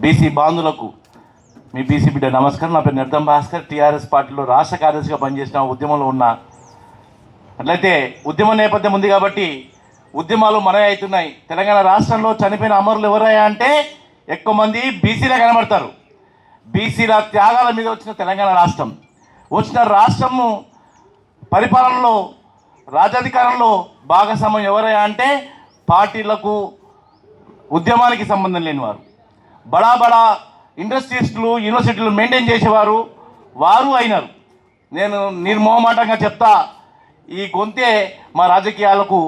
BC బాంధులకు మీ BC బిడ్డ నమస్కారం. నా పేరు నిర్ధం భాస్కర్. టీఆర్ఎస్ పార్టీలో రాష్ట్ర కార్యదర్శిగా పనిచేసిన ఉద్యమంలో ఉన్నా. అట్లయితే ఉద్యమ నేపథ్యం ఉంది కాబట్టి ఉద్యమాలు మనమే అవుతున్నాయి. తెలంగాణ రాష్ట్రంలో చనిపోయిన అమరులు ఎవరయ్యా అంటే ఎక్కువ మంది బీసీలే కనబడతారు. బీసీల త్యాగాల మీద వచ్చిన తెలంగాణ రాష్ట్రం. వచ్చిన రాష్ట్రము పరిపాలనలో రాజాధికారంలో భాగస్వామ్యం ఎవరయ్యా అంటే పార్టీలకు ఉద్యమానికి సంబంధం లేనివారు, బడా బడా ఇండస్ట్రీస్లు యూనివర్సిటీలు మెయింటైన్ చేసేవారు వారు అయినారు. నేను నిర్మోహమాటంగా చెప్తా, ఈ గొంతే మా రాజకీయాలకు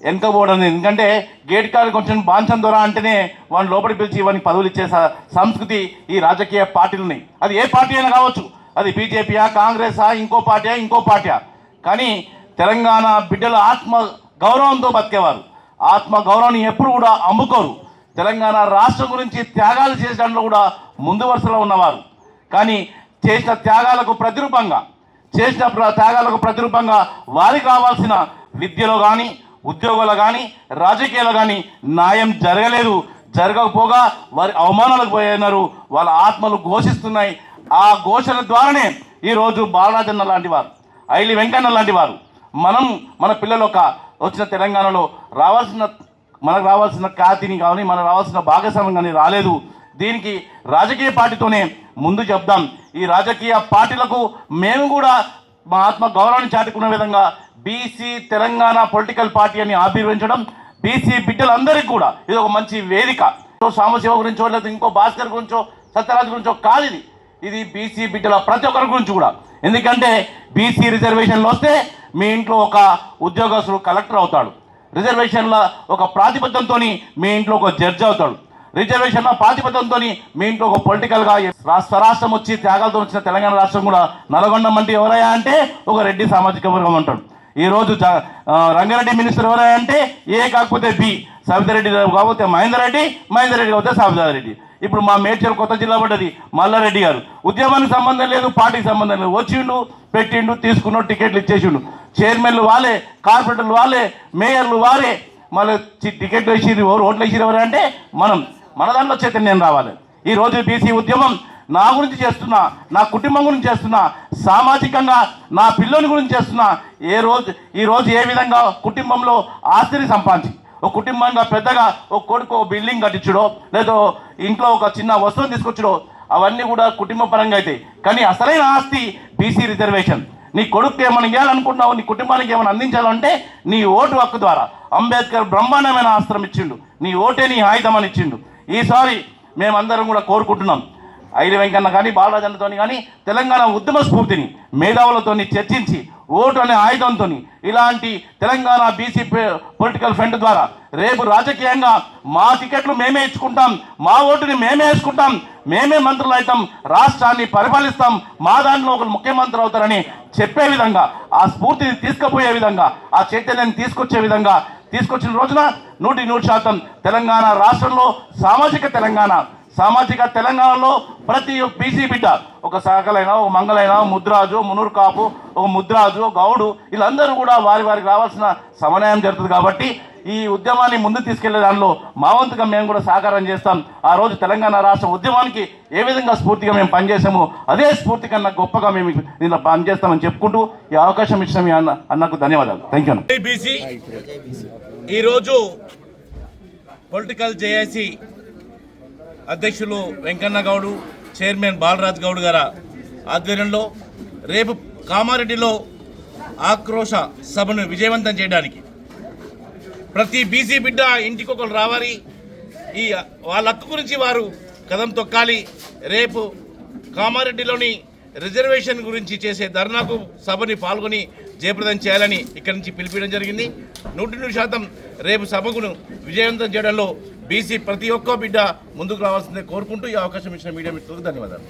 వెనుకపోవడం. ఎందుకంటే గేట్ కాడ కొంచెం బాంచం దొర అంటేనే వాడిని లోపలికి పిలిచి వానికి పదవులు ఇచ్చే సంస్కృతి ఈ రాజకీయ పార్టీలు ఉన్నాయి. అది ఏ పార్టీ అయినా కావచ్చు, అది బీజేపీయా, కాంగ్రెసా, ఇంకో పార్టీయా. కానీ తెలంగాణ బిడ్డల ఆత్మ గౌరవంతో బతికేవారు. ఆత్మ గౌరవాన్ని ఎప్పుడు కూడా అమ్ముకోరు. తెలంగాణ రాష్ట్రం గురించి త్యాగాలు చేసడంలో కూడా ముందు వరుసలో ఉన్నవారు. కానీ చేసిన త్యాగాలకు ప్రతిరూపంగా వారికి కావాల్సిన విద్యలో కానీ, ఉద్యోగాలు కానీ, రాజకీయాలు కానీ న్యాయం జరగలేదు. జరగకపోగా వారి అవమానాలకు పోయినారు. వాళ్ళ ఆత్మలు ఘోషిస్తున్నాయి. ఆ ఘోషణ ద్వారానే ఈరోజు బాలరాజన్న లాంటి వారు, ఐలి వెంకన్న లాంటి వారు, మన పిల్లలు వచ్చిన తెలంగాణలో మనకు రావాల్సిన ఖ్యాతిని కానీ, మనకు రావాల్సిన భాగస్వామ్యం కానీ రాలేదు. దీనికి రాజకీయ పార్టీతోనే ముందు చెప్దాం. ఈ రాజకీయ పార్టీలకు మేము కూడా మా ఆత్మ గౌరవాన్ని చాటుకునే విధంగా బీసీ తెలంగాణ పొలిటికల్ పార్టీ అని ఆవిర్భవించడం బీసీ బిడ్డలందరికీ కూడా ఇది ఒక మంచి వేదిక. సాంబశివ గురించో లేదా ఇంకో భాస్కర్ గురించో సత్యరాజు గురించో కాదు, ఇది బీసీ బిడ్డల ప్రతి ఒక్కరి గురించి కూడా. ఎందుకంటే బీసీ రిజర్వేషన్లు వస్తే మీ ఇంట్లో ఒక ఉద్యోగస్తుడు కలెక్టర్ అవుతాడు. రిజర్వేషన్ల ఒక ప్రాతిపద్యంతో మీ ఇంట్లో ఒక జడ్జి అవుతాడు. రిజర్వేషన్ల ప్రాతిపద్యంతో మీ ఇంట్లో ఒక పొలిటికల్గా స్వరాష్ట్రం వచ్చి త్యాగాలతో వచ్చిన తెలంగాణ రాష్ట్రం కూడా నల్గొండ మంత్రి ఎవరయ్యా అంటే ఒక రెడ్డి సామాజిక వర్గం అంటాడు. ఈరోజు రంగారెడ్డి మినిస్టర్ ఎవరయ్యా అంటే ఏ కాకపోతే బి, సవితారెడ్డి కాకపోతే మహేందర్ రెడ్డి కాకపోతే సవితారెడ్డి. ఇప్పుడు మా మేడ్చల్ కొత్త జిల్లా పడ్డది, మల్లారెడ్డి గారు. ఉద్యమానికి సంబంధం లేదు, పార్టీకి సంబంధం లేదు. వచ్చిండు, పెట్టిండు, తీసుకున్నాడు, టికెట్లు ఇచ్చేసిండు. చైర్మన్లు వాళ్ళే, కార్పొరేటర్లు వాళ్ళే, మేయర్లు వారే. మళ్ళీ టికెట్లు వేసిరు, ఓట్లు వేసిరు ఎవరు అంటే మన దాంట్లో చైతన్యం రావాలి. ఈరోజు బీసీ ఉద్యమం నా గురించి చేస్తున్నా, నా కుటుంబం గురించి చేస్తున్నా, సామాజికంగా నా పిల్లోని గురించి చేస్తున్నా. ఈరోజు ఏ విధంగా కుటుంబంలో ఆస్తిని సంపాదించి ఒక కుటుంబంగా పెద్దగా ఒక కొడుకు ఒక బిల్డింగ్ కట్టించడో లేదా ఇంట్లో ఒక చిన్న వస్తువుని తీసుకొచ్చడో అవన్నీ కూడా కుటుంబ పరంగా అవుతాయి. కానీ అసలైన ఆస్తి బీసీ రిజర్వేషన్. నీ కొడుకు ఏమైనా ఇవ్వాలనుకుంటున్నావు, నీ కుటుంబానికి ఏమైనా అందించాలంటే నీ ఓటు హక్కు ద్వారా అంబేద్కర్ బ్రహ్మాండమైన ఆస్త్రం ఇచ్చిండు. నీ ఓటే నీ ఆయుధం అని ఇచ్చిండు. ఈసారి మేమందరం కూడా కోరుకుంటున్నాం, ఐలి వెంకన్న కానీ, బాలరాజన్నతో కానీ తెలంగాణ ఉద్యమ స్ఫూర్తిని మేధావులతో చర్చించి ఓటు అనే ఆయుధంతో ఇలాంటి తెలంగాణ బీసీ పొలిటికల్ ఫ్రంట్ ద్వారా రేపు రాజకీయంగా మా టికెట్లు మేమే ఇచ్చుకుంటాం, మా ఓటుని మేమే వేసుకుంటాం, మేమే మంత్రులు అవుతాం, రాష్ట్రాన్ని పరిపాలిస్తాం, మా దాంట్లో ఒకరు ముఖ్యమంత్రి అవుతారని చెప్పే విధంగా, ఆ స్ఫూర్తిని తీసుకుపోయే విధంగా, ఆ చైతన్యాన్ని తీసుకొచ్చే విధంగా తీసుకొచ్చిన రోజున 100% తెలంగాణ రాష్ట్రంలో సామాజిక తెలంగాణలో ప్రతి బీసీ బిడ్డ, ఒక సకలైనా, ఒక మంగళైనా, ముద్రాజు, మునూరు కాపు, ఒక ముద్రాజు, గౌడు, వీళ్ళందరూ కూడా వారికి రావాల్సిన సమన్వయం జరుగుతుంది. కాబట్టి ఈ ఉద్యమాన్ని ముందు తీసుకెళ్లే దానిలో మా వంతుగా మేము కూడా సహకారం చేస్తాం. ఆ రోజు తెలంగాణ రాష్ట్ర ఉద్యమానికి ఏ విధంగా స్ఫూర్తిగా మేము పనిచేసామో అదే స్ఫూర్తి కన్నా గొప్పగా మేము దీనిలో పనిచేస్తామని చెప్పుకుంటూ ఈ అవకాశం ఇచ్చిన మీ అన్నకు ధన్యవాదాలు. Thank you. బీసీ ఈరోజు పొలిటికల్ జేఏసీ అధ్యక్షులు వెంకన్న గౌడు, చైర్మన్ బాలరాజ్ గౌడ్ గారి ఆధ్వర్యంలో రేపు కామారెడ్డిలో ఆక్రోశ సభను విజయవంతం చేయడానికి ప్రతి బీసీ బిడ్డ ఇంటికొకరు రావాలి. వాళ్ళ హక్కు గురించి వారు కదం తొక్కాలి. రేపు కామారెడ్డిలోని రిజర్వేషన్ గురించి చేసే ధర్నాకు సభని పాల్గొని జయప్రదం చేయాలని ఇక్కడి నుంచి పిలిపించడం జరిగింది. 100% రేపు సభకును విజయవంతం చేయడంలో బీసీ ప్రతి ఒక్క బిడ్డ ముందుకు రావాల్సిందే కోరుకుంటూ ఈ అవకాశం ఇచ్చిన మీడియా మిత్రులకు ధన్యవాదాలు.